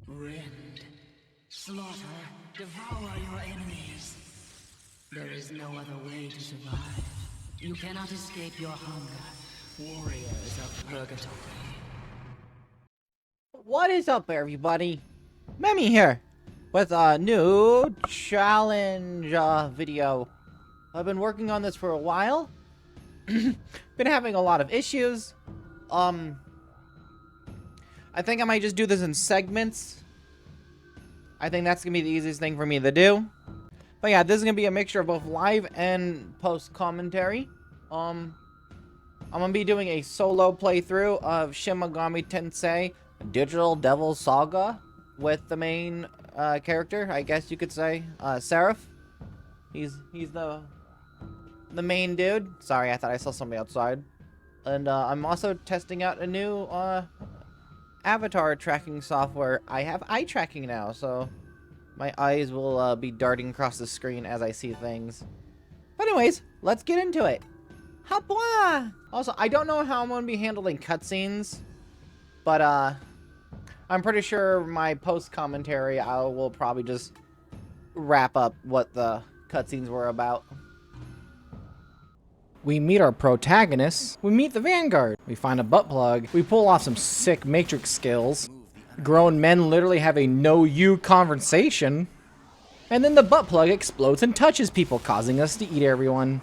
Rend, slaughter, devour your enemies. There is no other way to survive. You cannot escape your hunger. Warriors of Purgatory. What is up, everybody? Memi here with a new challenge video. I've been working on this for a while. Been having a lot of issues. I think I might just do this in segments. I think that's gonna be the easiest thing for me to do. But yeah, this is gonna be a mixture of both live and post commentary. I'm gonna be doing a solo playthrough of Shin Megami Tensei Digital Devil Saga with the main character, I guess you could say, Serph. He's the main dude. Sorry, I thought I saw somebody outside. And I'm also testing out a new avatar tracking software. I have eye tracking now, so my eyes will be darting across the screen as I see things. But anyways, let's get into it. Hopwa! Also, I don't know how I'm going to be handling cutscenes, but I'm pretty sure my post commentary I will probably just wrap up what the cutscenes were about. We meet our protagonists. We meet the Vanguard. We find a butt plug. We pull off some sick Matrix skills. Grown men literally have a no-you conversation. And then the butt plug explodes and touches people, causing us to eat everyone.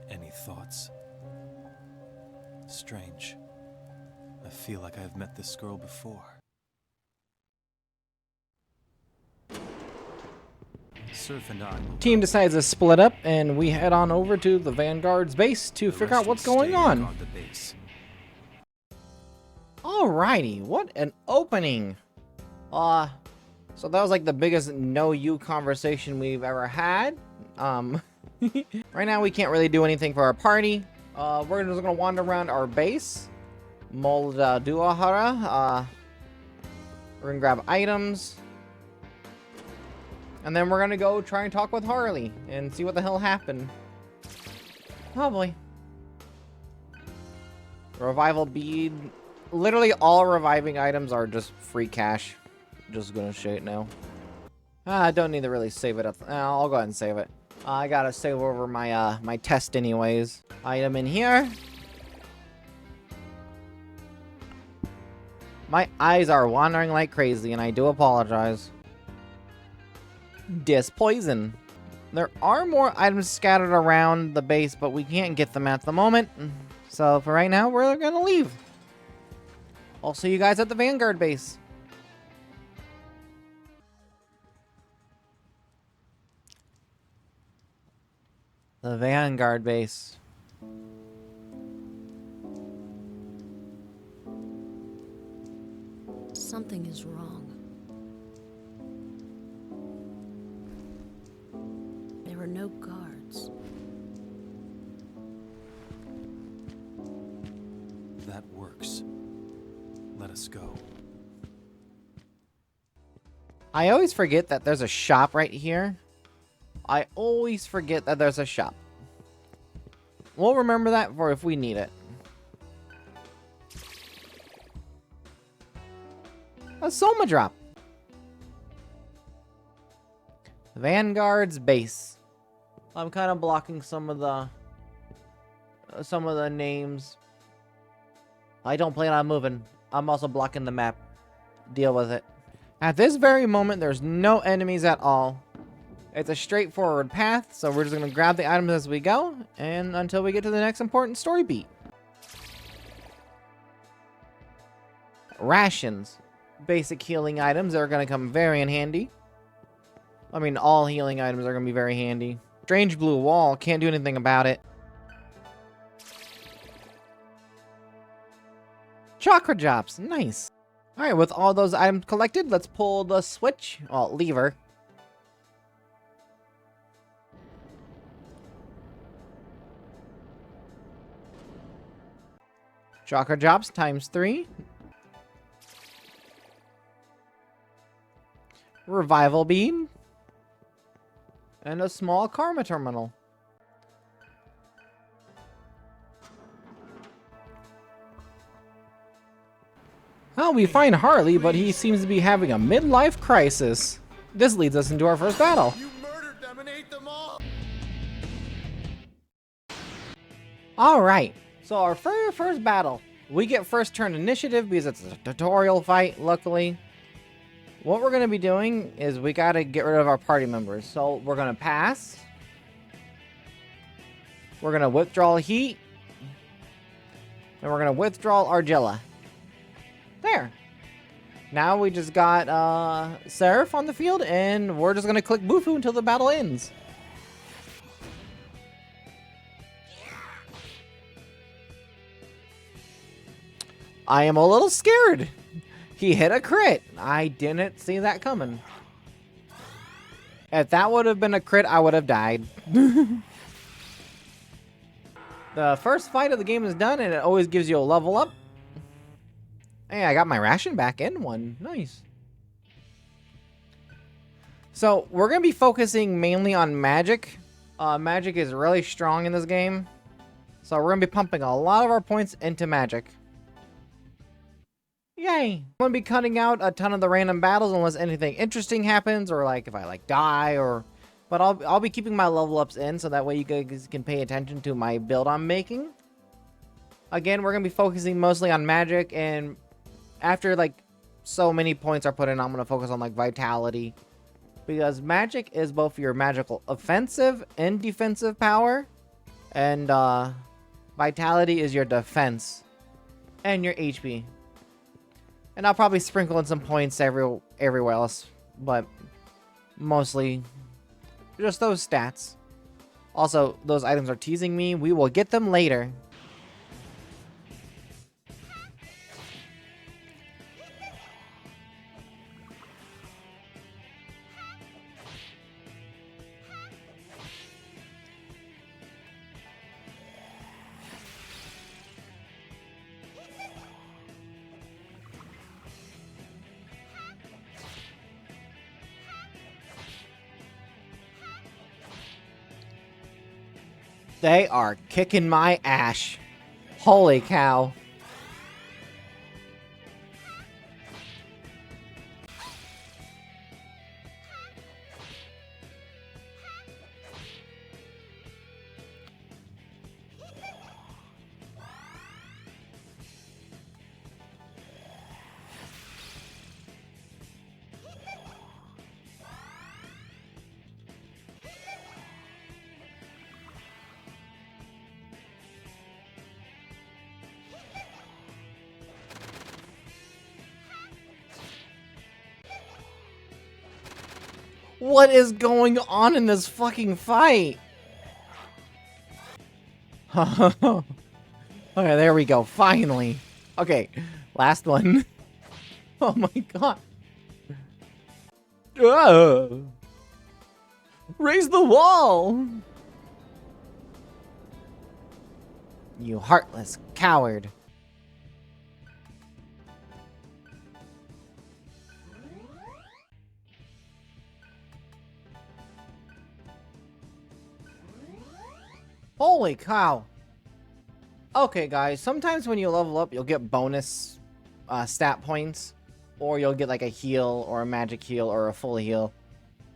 Any thoughts? Strange. I feel like I've met this girl before. Serph and I Team decides to split up, and we head on over to the Vanguard's base to figure out what's going on. Alrighty, what an opening. So that was like the biggest no-you conversation we've ever had. Right now we can't really do anything for our party. We're just gonna wander around our base. Moldaduahara. We're gonna grab items. And then we're gonna go try and talk with Harley and see what the hell happened. Oh boy. Revival bead. Literally all reviving items are just free cash. Just gonna show it now. I don't need to really save it up. I'll go ahead and save it. I gotta save over my my test anyways. Item in here. My eyes are wandering like crazy, and I do apologize. Poison. There are more items scattered around the base, but we can't get them at the moment. So for right now, we're gonna leave. I'll see you guys at the Vanguard base. The Vanguard base. Something is wrong. There are no guards. That works. Let us go. I always forget that there's a shop right here. I always forget that there's a shop. We'll remember that for if we need it. A Soma drop. Vanguard's base. I'm kind of blocking some of the names. I don't plan on moving. I'm also blocking the map. Deal with it. At this very moment, there's no enemies at all. It's a straightforward path, so we're just going to grab the items as we go, and until we get to the next important story beat. Rations. Basic healing items are going to come very in handy. I mean, all healing items are going to be very handy. Strange blue wall, can't do anything about it. Chakra drops, nice. Alright, with all those items collected, let's pull the switch, well, lever. Chakra drops ×3. Revival beam. And a small karma terminal. Well, we find Harley, but he seems to be having a midlife crisis. This leads us into our first battle. You murdered them and ate them all! Alright, so our first battle. We get first turn initiative because it's a tutorial fight, luckily. What we're going to be doing is we got to get rid of our party members. So we're going to pass. We're going to withdraw Heat. And we're going to withdraw Argilla. There. Now we just got Serph on the field, and we're just going to click Bufu until the battle ends. I am a little scared. He hit a crit. I didn't see that coming. If that would have been a crit, I would have died. The first fight of the game is done, and it always gives you a level up. Hey, I got my ration back in one. Nice. So, we're going to be focusing mainly on magic. Magic is really strong in this game. So, we're going to be pumping a lot of our points into magic. Yay! I'm going to be cutting out a ton of the random battles unless anything interesting happens, or like if I like die, or... But I'll be keeping my level ups in, so that way you guys can pay attention to my build I'm making. Again, we're going to be focusing mostly on magic, and after like so many points are put in, I'm going to focus on like vitality. Because magic is both your magical offensive and defensive power, and vitality is your defense and your HP. And I'll probably sprinkle in some points everywhere else, but mostly just those stats. Also, those items are teasing me. We will get them later. They are kicking my ass. Holy cow. What is going on in this fucking fight? Okay, there we go. Finally. Okay, last one. Oh my god. Raise the wall! You heartless coward. Holy cow. Okay, guys, sometimes when you level up, you'll get bonus stat points, or you'll get like a heal, or a magic heal, or a full heal.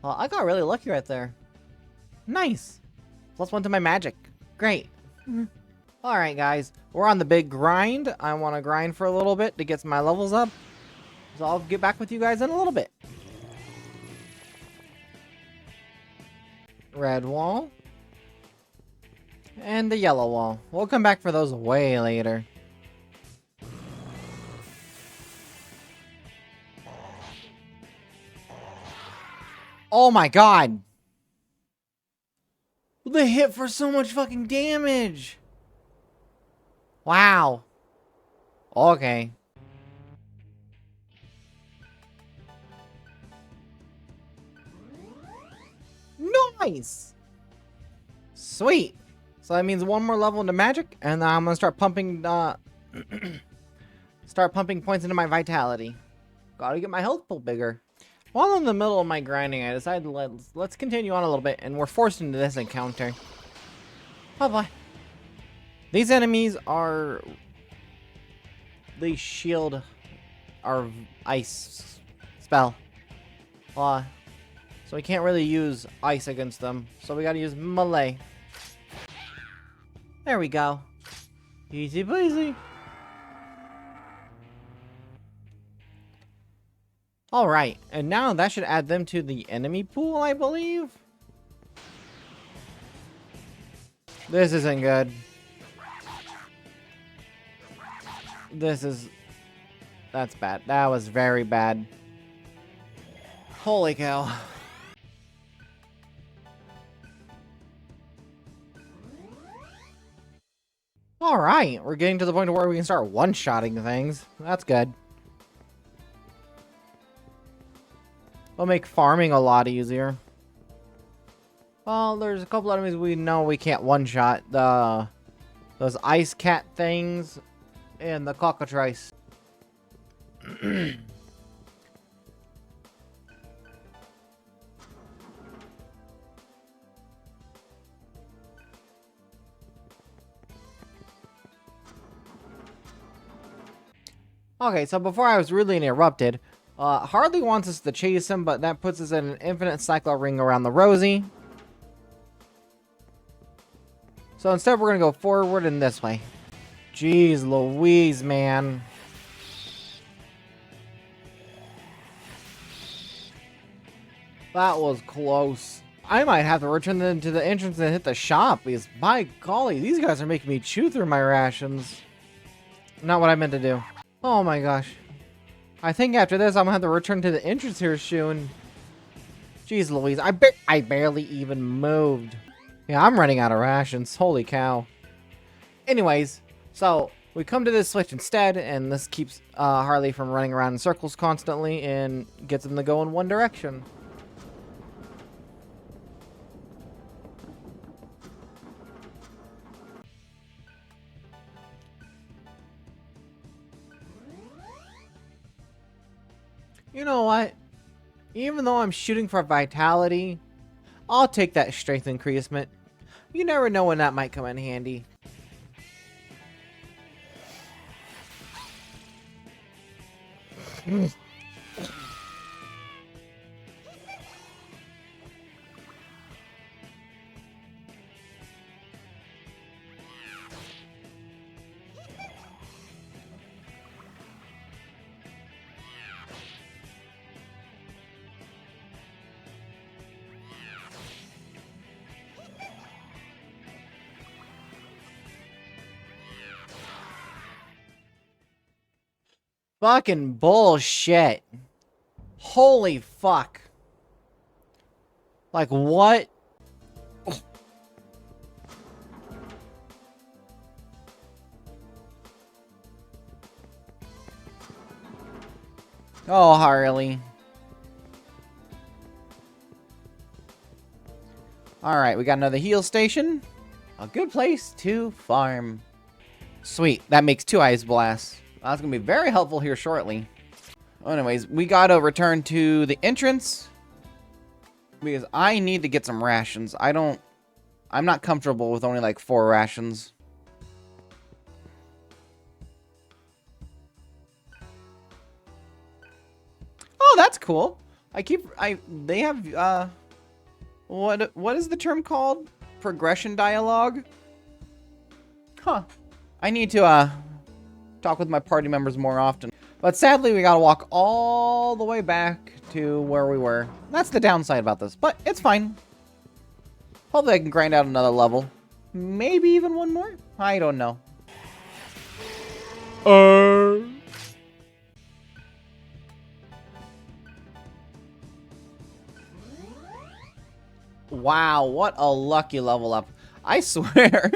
I got really lucky right there. Nice. +1 to my magic. Great. Alright, guys, we're on the big grind. I want to grind for a little bit to get my levels up. So I'll get back with you guys in a little bit. Red wall. And the yellow wall. We'll come back for those way later. Oh my god! They hit for so much fucking damage! Wow. Okay. Nice! Sweet! So that means one more level into magic, and then I'm gonna start pumping points into my vitality. Gotta get my health pool bigger. While in the middle of my grinding, I decided let's continue on a little bit, and we're forced into this encounter. Oh boy. These enemies are... They shield our ice spell. So we can't really use ice against them. So we gotta use melee. There we go. Easy peasy. Alright, and now that should add them to the enemy pool, I believe. This isn't good. That's bad. That was very bad. Holy cow. Alright, we're getting to the point where we can start one-shotting things. That's good. It'll make farming a lot easier. Well, there's a couple enemies we know we can't one-shot. Those ice cat things and the cockatrice. Okay, so before I was really interrupted, Harley wants us to chase him, but that puts us in an infinite cycle ring around the Rosie. So instead, we're going to go forward in this way. Jeez Louise, man. That was close. I might have to return them to the entrance and hit the shop, because by golly, these guys are making me chew through my rations. Not what I meant to do. Oh my gosh. I think after this, I'm gonna have to return to the entrance here soon. Jeez Louise, I barely even moved. Yeah, I'm running out of rations. Holy cow. Anyways, so we come to this switch instead, and this keeps Harley from running around in circles constantly and gets him to go in one direction. You know what? Even though I'm shooting for vitality, I'll take that strength increasement. You never know when that might come in handy. Fucking bullshit. Holy fuck. Like, what? Oh, Harley. Alright, we got another heal station. A good place to farm. Sweet, that makes 2 ice blasts. That's going to be very helpful here shortly. Anyways, we got to return to the entrance. Because I need to get some rations. I'm not comfortable with only like 4 rations. Oh, that's cool. They have, what is the term called? Progression dialogue? Huh. I need to, talk with my party members more often. But sadly, we gotta walk all the way back to where we were. That's the downside about this, but it's fine. Hopefully I can grind out another level. Maybe even one more? I don't know. Wow, what a lucky level up. I swear.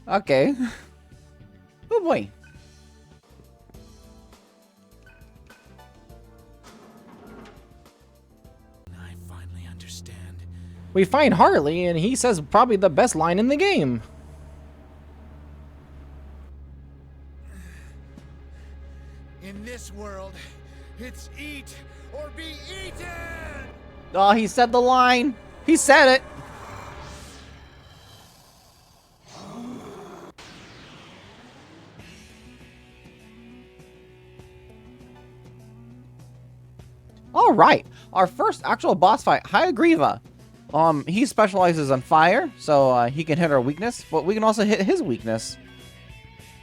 Okay. Oh boy. I finally understand. We find Harley, and he says probably the best line in the game. In this world, it's eat or be eaten! Oh, he said the line. He said it. All right, our first actual boss fight, Hayagriva. He specializes on fire, so he can hit our weakness, but we can also hit his weakness.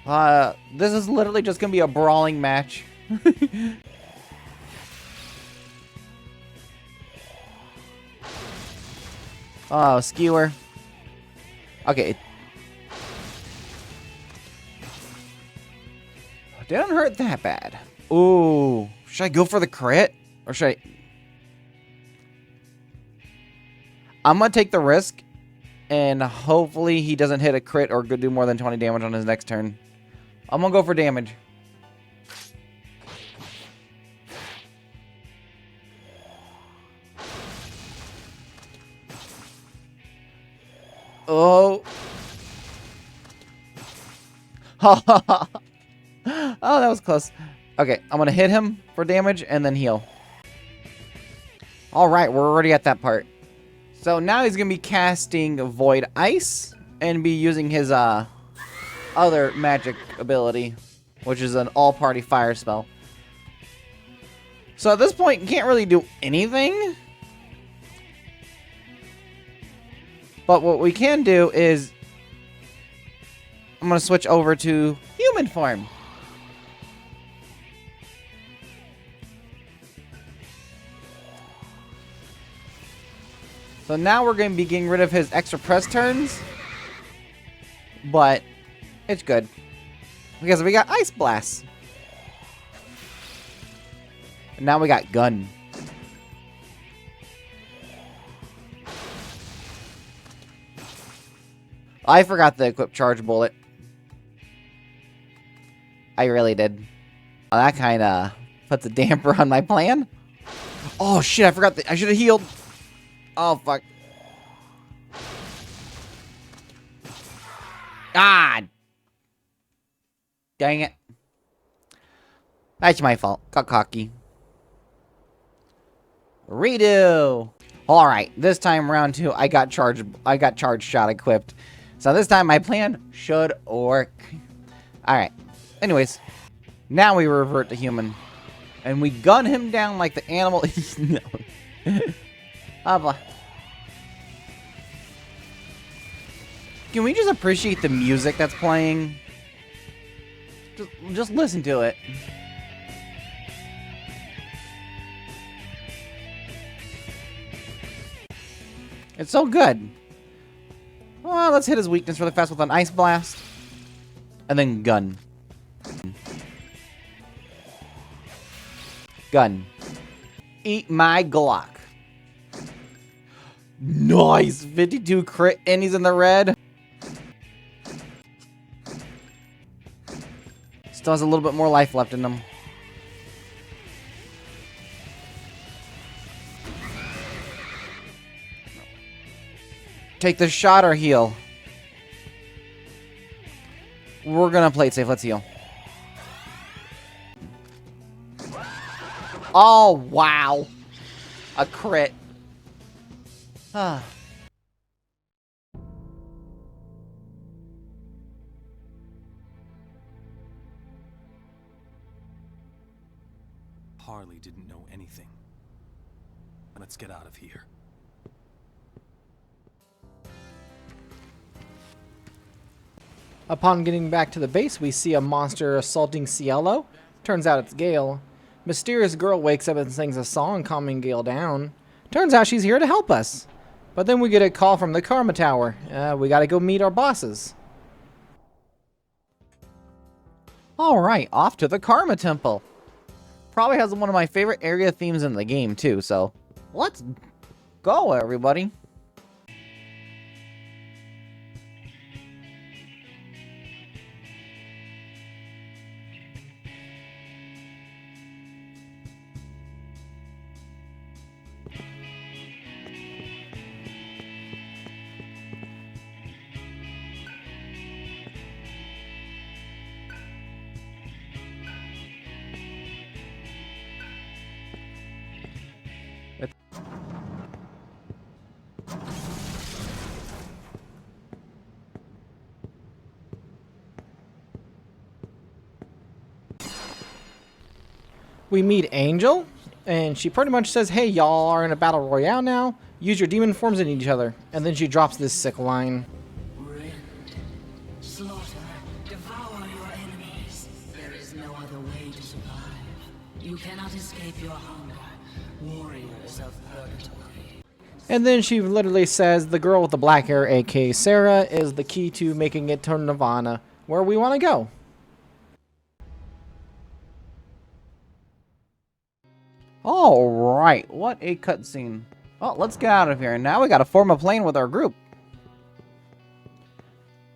This is literally just gonna be a brawling match. Oh, skewer. Okay. Didn't hurt that bad. Ooh, should I go for the crit? Or should I... I'm gonna take the risk, and hopefully he doesn't hit a crit or do more than 20 damage on his next turn. I'm gonna go for damage. Oh. Oh, that was close. Okay, I'm gonna hit him for damage and then heal. Alright, we're already at that part. So now he's gonna be casting Void Ice and be using his other magic ability, which is an all-party fire spell. So at this point, you can't really do anything. But what we can do is I'm going to switch over to human form. So now we're going to be getting rid of his extra press turns. But it's good, because we got Ice Blast. And now we got Gun. I forgot to equip Charge Bullet. I really did. Well, that kind of puts a damper on my plan. Oh shit, I forgot that I should have healed. Oh fuck. Ah! Dang it. That's my fault. Got cocky. Redo! Alright, this time round 2, I got charge shot equipped. So this time my plan should work. Alright. Anyways, now we revert to human. And we gun him down like the animal. No. Oh boy. Can we just appreciate the music that's playing? Just listen to it. It's so good. Well, let's hit his weakness really fast with an Ice Blast. And then Gun. Gun. Eat my Glock. Nice! 52 crit, and he's in the red. Still has a little bit more life left in him. Take the shot or heal. We're gonna play it safe. Let's heal. Oh, wow. A crit. Ah. Harley didn't know anything. Let's get out of here. Upon getting back to the base, we see a monster assaulting Cielo. Turns out it's Gale. Mysterious girl wakes up and sings a song calming Gale down. Turns out she's here to help us. But then we get a call from the Karma Tower. We gotta go meet our bosses. Alright, off to the Karma Temple. Probably has one of my favorite area themes in the game too, so let's go, everybody. We meet Angel. And she pretty much says, hey, y'all are in a battle royale now. Use your demon forms in each other. And then she drops this sick line. Rend, slaughter, devour your enemies. There is no other way to survive. You cannot escape your hunger, warriors of purgatory. And then she literally says the girl with the black hair, aka Sarah, is the key to making it to Nirvana, where we want to go. Alright, what a cutscene. Well, let's get out of here. Now we gotta form a plan with our group.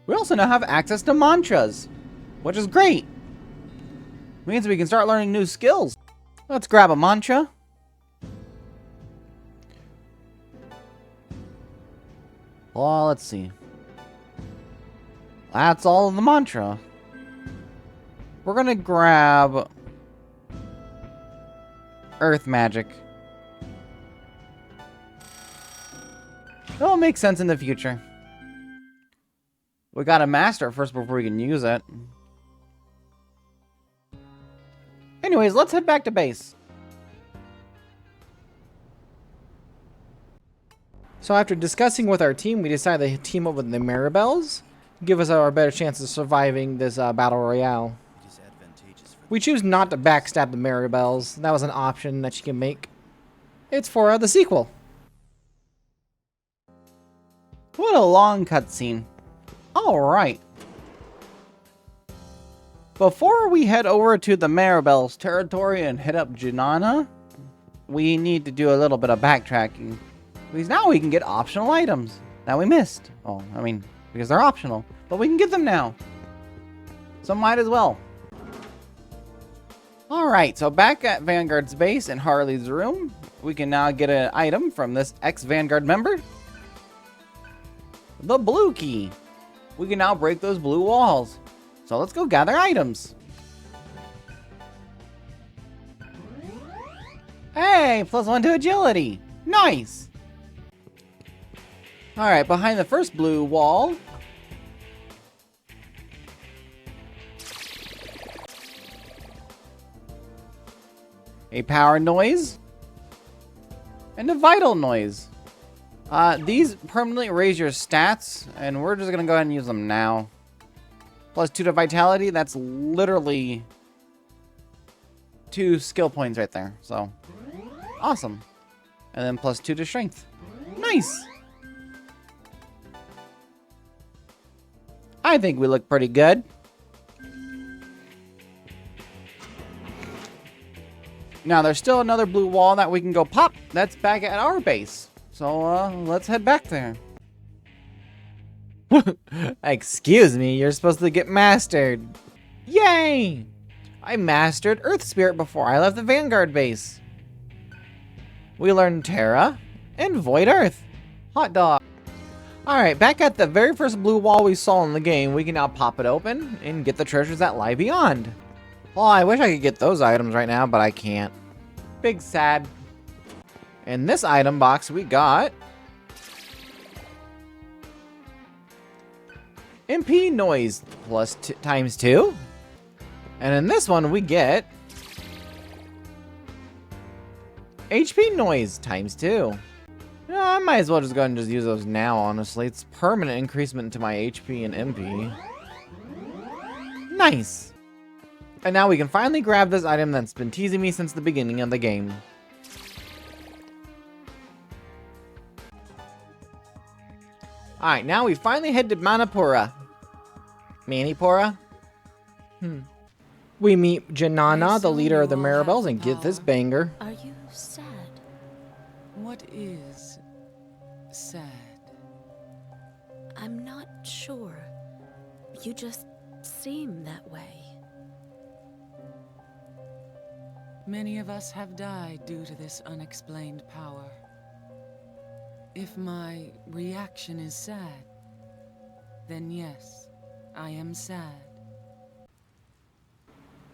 We also now have access to mantras, which is great. Means we can start learning new skills. Let's grab a mantra. Well, let's see. That's all of the mantra. We're gonna grab Earth magic. It'll make sense in the future. We gotta master it first before we can use it. Anyways, let's head back to base. So after discussing with our team, we decided to team up with the Maribels. Give us our better chance of surviving this battle royale. We choose not to backstab the Maribels. That was an option that you can make. It's for the sequel. What a long cutscene. Alright. Before we head over to the Maribel's territory and hit up Janana, we need to do a little bit of backtracking. Because now we can get optional items that we missed. Oh, I mean, because they're optional. But we can get them now. So might as well. Alright, so back at Vanguard's base in Harley's room, we can now get an item from this ex-Vanguard member. The blue key. We can now break those blue walls. So let's go gather items. Hey, +1 to agility. Nice. Alright, behind the first blue wall, a power noise, and a vital noise. These permanently raise your stats, and we're just gonna go ahead and use them now. +2 to vitality, that's literally 2 skill points right there, so awesome. And then +2 to strength. Nice! I think we look pretty good. Now, there's still another blue wall that we can go pop. That's back at our base. So, let's head back there. Excuse me, you're supposed to get mastered. Yay! I mastered Earth Spirit before I left the Vanguard base. We learned Terra and Void Earth. Hot dog. Alright, back at the very first blue wall we saw in the game, we can now pop it open and get the treasures that lie beyond. Oh, I wish I could get those items right now, but I can't. Big sad. In this item box, we got MP noise times 2. And in this one, we get HP noise times 2. No, I might as well just go ahead and just use those now, honestly. It's permanent increasement to my HP and MP. Nice. And now we can finally grab this item that's been teasing me since the beginning of the game. Alright, now we finally head to Manipura. Manipura? We meet Janana, the leader of the Maribels, and get this banger. Are you sad? What is sad? I'm not sure. You just seem that way. Many of us have died due to this unexplained power. If my reaction is sad, then yes, I am sad.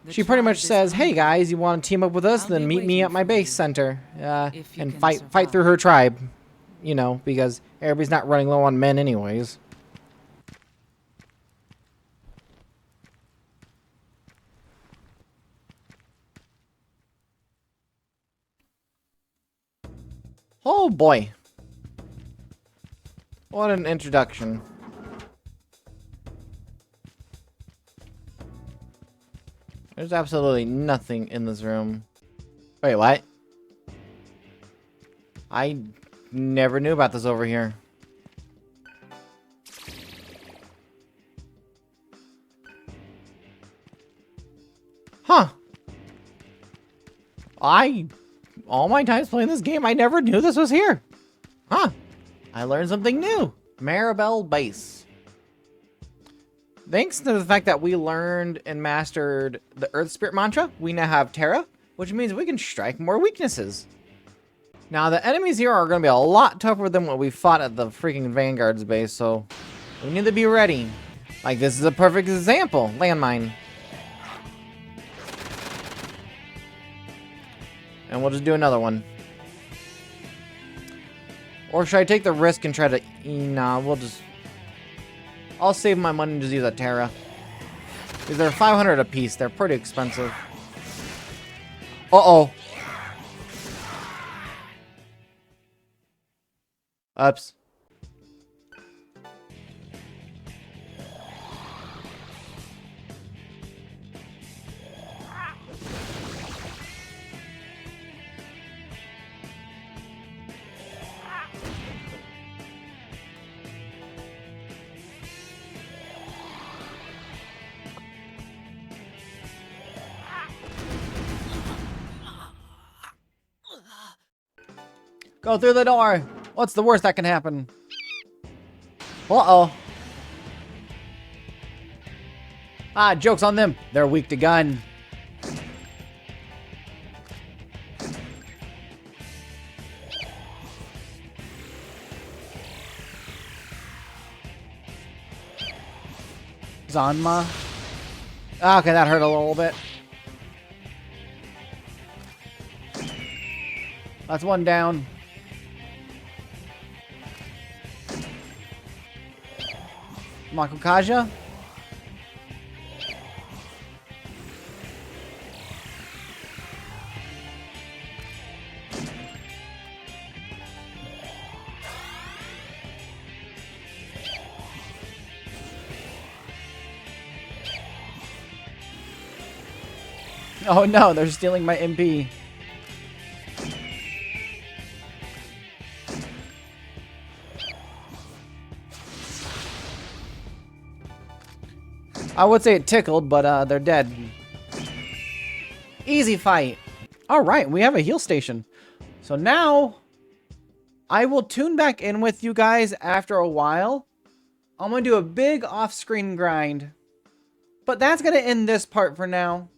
She pretty much says, hey guys, you want to team up with us? Then meet me at my base center and fight through her tribe. You know, because everybody's not running low on men anyways. Oh boy. What an introduction. There's absolutely nothing in this room. Wait, what? I never knew about this over here. Huh. All my times playing this game, I never knew this was here. Huh. I learned something new. Maribel Base. Thanks to the fact that we learned and mastered the Earth Spirit mantra, we now have Terra, which means we can strike more weaknesses. Now, the enemies here are going to be a lot tougher than what we fought at the freaking Vanguard's base, so we need to be ready. Like, this is a perfect example. Landmine. And we'll just do another one. Or should I take the risk and try to... Nah, we'll just... I'll save my money and just use a Terra. Because they're 500 a piece. They're pretty expensive. Uh-oh. Oops. Go through the door. What's the worst that can happen? Uh-oh. Ah, joke's on them. They're weak to gun. Zanma. Okay, that hurt a little bit. That's one down. Makukaja. Oh no, they're stealing my MP. I would say it tickled, but they're dead. Easy fight. Alright, we have a heal station. So now, I will tune back in with you guys after a while. I'm going to do a big off-screen grind. But that's going to end this part for now.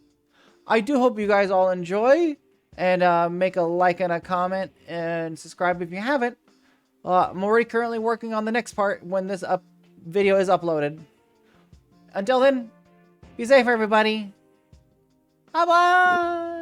I do hope you guys all enjoy. And make a like and a comment. And subscribe if you haven't. I'm already currently working on the next part when this video is uploaded. Until then, be safe, everybody. Bye-bye.